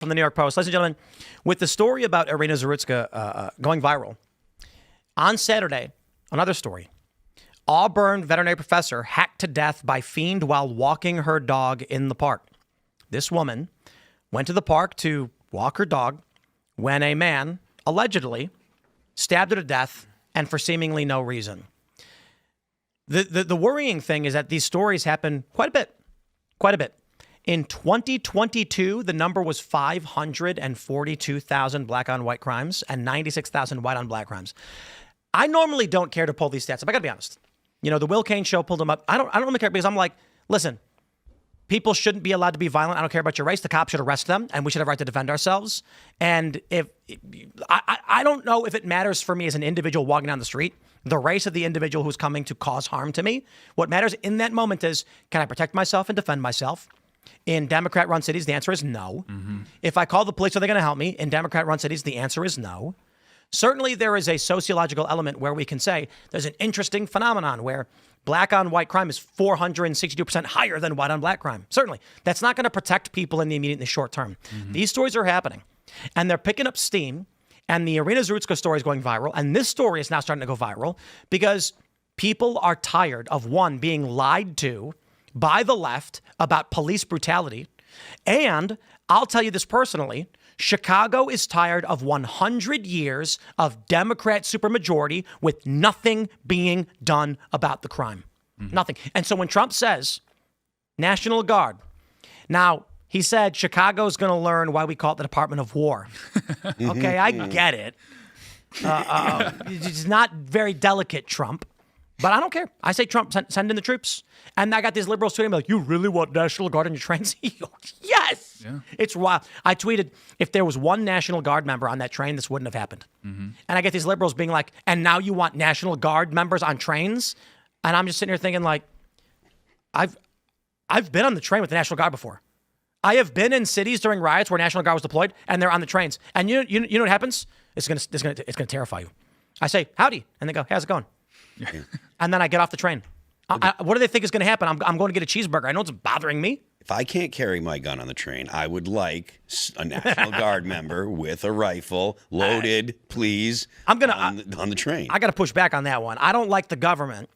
from the New York Post. Ladies and gentlemen, with the story about Irina Zarutska going viral, on Saturday, another story. Auburn veterinary professor hacked to death by fiend while walking her dog in the park. This woman went to the park to walk her dog when a man allegedly stabbed her to death and for seemingly no reason. The worrying thing is that these stories happen quite a bit. In 2022, the number was 542,000 black on white crimes and 96,000 white on black crimes. I normally don't care to pull these stats up. I gotta be honest. You know, the Will Cain show pulled them up. I don't really care because I'm like, listen, people shouldn't be allowed to be violent. I don't care about your race. The cops should arrest them, and we should have a right to defend ourselves. And if I don't know if it matters for me as an individual walking down the street, the race of the individual who's coming to cause harm to me. What matters in that moment is, can I protect myself and defend myself? In Democrat-run cities, the answer is no. Mm-hmm. If I call the police, are they going to help me? In Democrat-run cities, the answer is no. Certainly, there is a sociological element where we can say there's an interesting phenomenon where black on white crime is 462% higher than white on black crime. Certainly. That's not going to protect people in the immediate and the short term. Mm-hmm. These stories are happening, and they're picking up steam, and the Irina Zarutska story is going viral, and this story is now starting to go viral because people are tired of, one, being lied to by the left about police brutality, and I'll tell you this personally, Chicago is tired of 100 years of Democrat supermajority with nothing being done about the crime. Mm-hmm. Nothing. And so when Trump says National Guard, now he said Chicago's going to learn why we call it the Department of War. Okay, I get it. It's not very delicate, Trump. But I don't care. I say, Trump, send in the troops. And I got these liberals tweeting like, you really want National Guard in your trains? Yes. Yeah. It's wild. I tweeted, if there was one National Guard member on that train, this wouldn't have happened. Mm-hmm. And I get these liberals being like, and now you want National Guard members on trains? And I'm just sitting here thinking like, I've been on the train with the National Guard before. I have been in cities during riots where National Guard was deployed, and they're on the trains. And you know what happens? It's gonna terrify you. I say, howdy. And they go, hey, how's it going? And then I get off the train. What do they think is going to happen? I'm going to get a cheeseburger. I know it's bothering me. If I can't carry my gun on the train, I would like a National Guard member with a rifle, loaded, please, on the train. I got to push back on that one. I don't like the government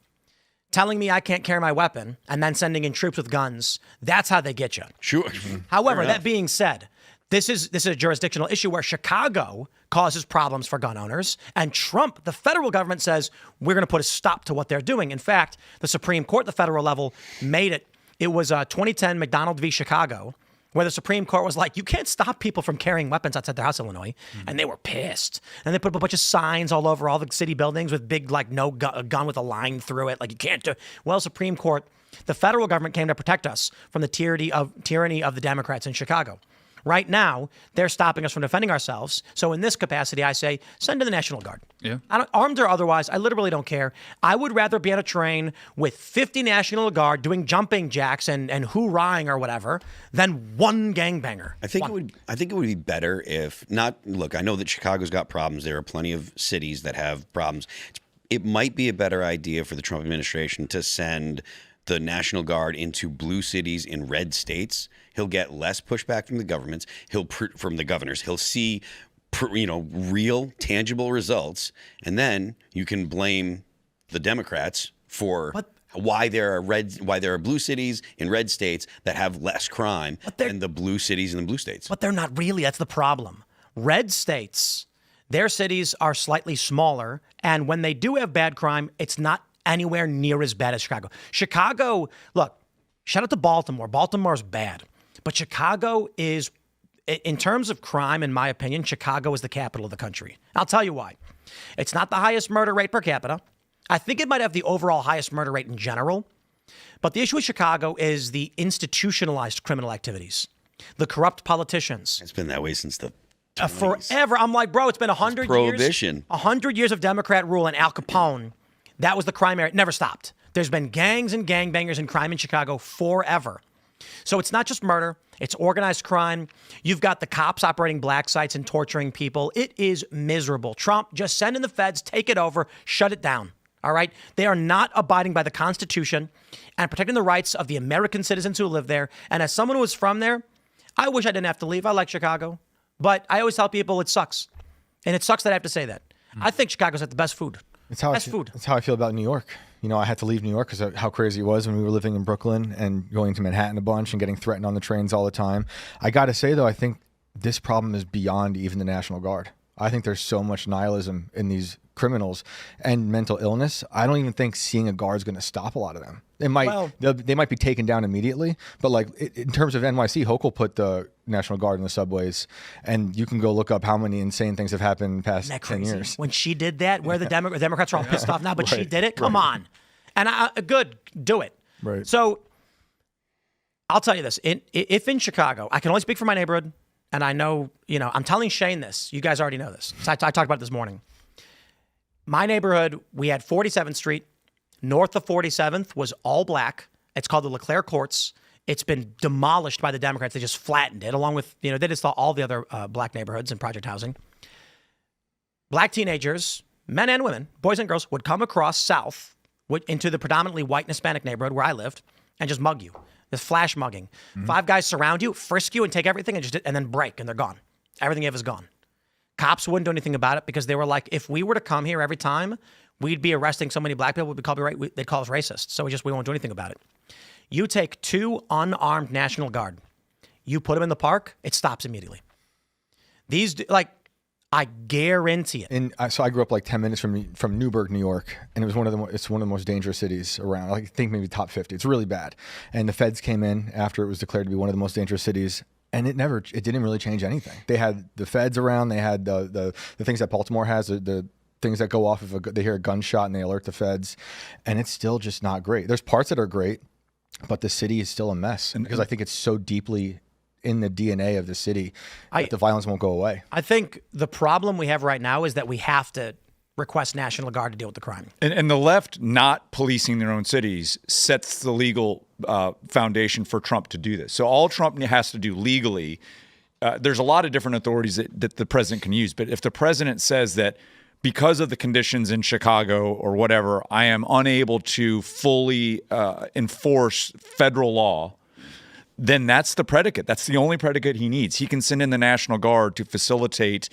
telling me I can't carry my weapon and then sending in troops with guns. That's how they get you. Sure. However, that being said, this is a jurisdictional issue where Chicago causes problems for gun owners, and Trump, the federal government, says we're going to put a stop to what they're doing. In fact, the Supreme Court, the federal level, made it. It was 2010 McDonald v. Chicago, where the Supreme Court was like, you can't stop people from carrying weapons outside their house, Illinois. Mm-hmm. And they were pissed. And they put up a bunch of signs all over all the city buildings with big, like, no gun with a line through it. Like, you can't do it. Well, Supreme Court, the federal government came to protect us from the tyranny of the Democrats in Chicago. Right now, they're stopping us from defending ourselves. So in this capacity, I say, send in the National Guard. Yeah. Armed or otherwise, I literally don't care. I would rather be on a train with 50 National Guard doing jumping jacks and hoorahing or whatever than one gangbanger. I think it would be better if not. Look, I know that Chicago's got problems. There are plenty of cities that have problems. It might be a better idea for the Trump administration to send the National Guard into blue cities in red states. He'll get less pushback from the governments. From the governors. He'll see, real, tangible results, and then you can blame the Democrats for why there are blue cities in red states that have less crime than the blue cities in the blue states. But they're not really. That's the problem. Red states, their cities are slightly smaller, and when they do have bad crime, it's not anywhere near as bad as Chicago. Chicago, look, shout out to Baltimore. Baltimore's bad. But Chicago is, in terms of crime, in my opinion, Chicago is the capital of the country. I'll tell you why. It's not the highest murder rate per capita. I think it might have the overall highest murder rate in general. But the issue with Chicago is the institutionalized criminal activities, the corrupt politicians. It's been that way since the forever. I'm like, bro, it's been 100 years. Prohibition. 100 years of Democrat rule and Al Capone. That was the crime area. It never stopped. There's been gangs and gangbangers and crime in Chicago forever. So it's not just murder. It's organized crime. You've got the cops operating black sites and torturing people. It is miserable. Trump, just send in the feds, take it over, shut it down. All right? They are not abiding by the Constitution and protecting the rights of the American citizens who live there. And as someone who is from there, I wish I didn't have to leave. I like Chicago. But I always tell people it sucks. And it sucks that I have to say that. I think Chicago's got the best food. Best food. That's how I feel about New York. You know, I had to leave New York because of how crazy it was when we were living in Brooklyn and going to Manhattan a bunch and getting threatened on the trains all the time. I got to say, though, I think this problem is beyond even the National Guard. I think there's so much nihilism in these criminals and mental illness. I don't even think seeing a guard is going to stop a lot of them. It might, they might be taken down immediately, but like in terms of NYC, Hochul put the National Guard in the subways, and you can go look up how many insane things have happened in the past 10 years. When she did that, where the Democrats are all pissed off now, but she did it. Come on, and good, do it. Right. So I'll tell you this: if in Chicago, I can only speak for my neighborhood, and I know, I'm telling Shane this. You guys already know this. So I talked about it this morning. My neighborhood, we had 47th Street. North of 47th was all black. It's called the LeClaire Courts. It's been demolished by the Democrats. They just flattened it, along with, they just all the other black neighborhoods and project housing. Black teenagers, men and women, boys and girls, would come across south into the predominantly white and Hispanic neighborhood where I lived and just mug you. This flash mugging. 5 guys surround you, frisk you, and take everything and then break, and they're gone. Everything you have is gone. Cops wouldn't do anything about it because they were like, if we were to come here every time, we'd be arresting so many black people, they'd call us racist. So we won't do anything about it. You take 2 unarmed National Guard, you put them in the park, it stops immediately. I guarantee it. And so I grew up like 10 minutes from Newburgh, New York, and it's one of the most dangerous cities around. I think maybe top 50. It's really bad. And the feds came in after it was declared to be one of the most dangerous cities. And it didn't really change anything. They had the feds around. They had the things that Baltimore has, the things that go off if they hear a gunshot and they alert the feds. And it's still just not great. There's parts that are great, but the city is still a mess because I think it's so deeply in the DNA of the city that the violence won't go away. I think the problem we have right now is that we have to request National Guard to deal with the crime. And the left not policing their own cities sets the legal foundation for Trump to do this. So all Trump has to do legally, there's a lot of different authorities that the president can use. But if the president says that because of the conditions in Chicago or whatever, I am unable to fully enforce federal law, then that's the predicate. That's the only predicate he needs. He can send in the National Guard to facilitate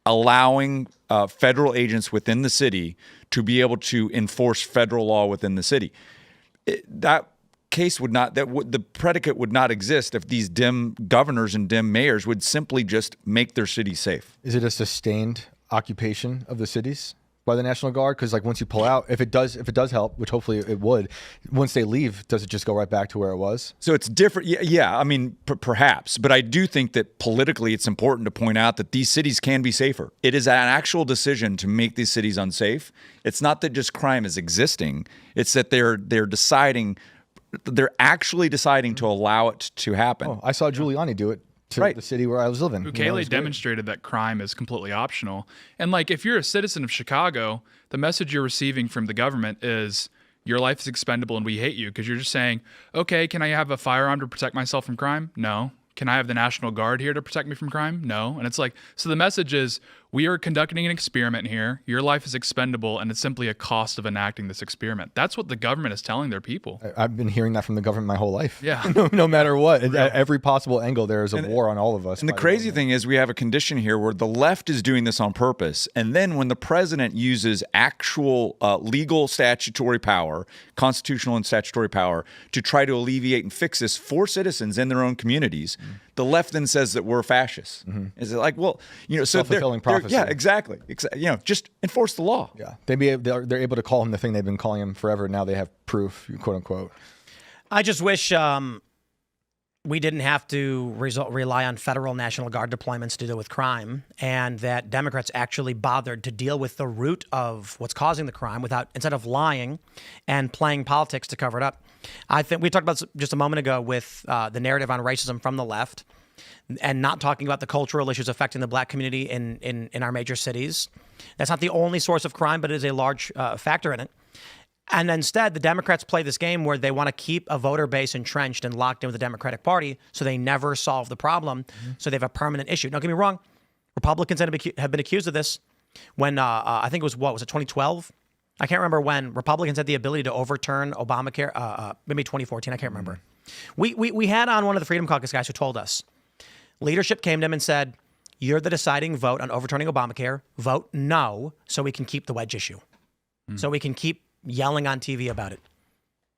allowing federal agents within the city to be able to enforce federal law within the city. That case would not, the predicate would not exist if these dim governors and dim mayors would simply just make their city safe. Is it a sustained occupation of the cities by the National Guard? Because like once you pull out, if it does help, which hopefully it would, once they leave, does it just go right back to where it was? So it's different. Yeah. I mean, perhaps, but I do think that politically it's important to point out that these cities can be safer. It is an actual decision to make these cities unsafe. It's not that just crime is existing. It's that they're actually deciding to allow it to happen. Oh, I saw Giuliani do it to the city where I was living. Bukele demonstrated that crime is completely optional. And like, if you're a citizen of Chicago, the message you're receiving from the government is your life is expendable and we hate you, because you're just saying, okay, can I have a firearm to protect myself from crime? No. Can I have the National Guard here to protect me from crime? No. And it's like, so the message is, we are conducting an experiment here. Your life is expendable, and it's simply a cost of enacting this experiment. That's what the government is telling their people. I've been hearing that from the government my whole life. Yeah. no matter what. At every possible angle, there is a war on all of us. And the crazy thing is we have a condition here where the left is doing this on purpose. And then when the president uses actual legal statutory power, constitutional and statutory power, to try to alleviate and fix this for citizens in their own communities, the left then says that we're fascists. Is it like, well, so self-fulfilling prophecy. Yeah, exactly. Just enforce the law. Yeah, they're able to call him the thing they've been calling him forever. Now they have proof, quote unquote. I just wish we didn't have to rely on federal National Guard deployments to deal with crime, and that Democrats actually bothered to deal with the root of what's causing the crime instead of lying and playing politics to cover it up. I think we talked about this just a moment ago with the narrative on racism from the left, and not talking about the cultural issues affecting the black community in our major cities. That's not the only source of crime, but it is a large factor in it. And instead, the Democrats play this game where they want to keep a voter base entrenched and locked in with the Democratic Party, so they never solve the problem, so they have a permanent issue. Now, don't get me wrong. Republicans have been accused of this when, I think it was 2012? I can't remember when. Republicans had the ability to overturn Obamacare, maybe 2014, I can't remember. We had on one of the Freedom Caucus guys who told us Leadership came to him and said, you're the deciding vote on overturning Obamacare. Vote no so we can keep the wedge issue. So we can keep yelling on TV about it.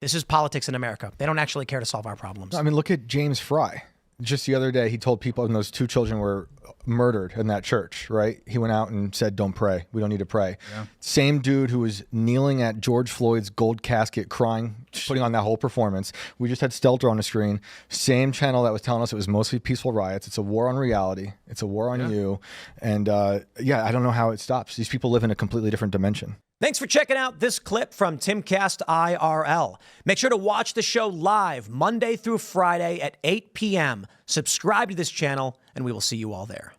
This is politics in America. They don't actually care to solve our problems. I mean, look at James Fry. Just the other day, he told people, and those 2 children were murdered in that church, right? He went out and said, don't pray. We don't need to pray. Yeah. Same dude who was kneeling at George Floyd's gold casket, crying, putting on that whole performance. We just had Stelter on the screen. Same channel that was telling us it was mostly peaceful riots. It's a war on reality. It's a war on you. And I don't know how it stops. These people live in a completely different dimension. Thanks for checking out this clip from Timcast IRL. Make sure to watch the show live Monday through Friday at 8 p.m. Subscribe to this channel, and we will see you all there.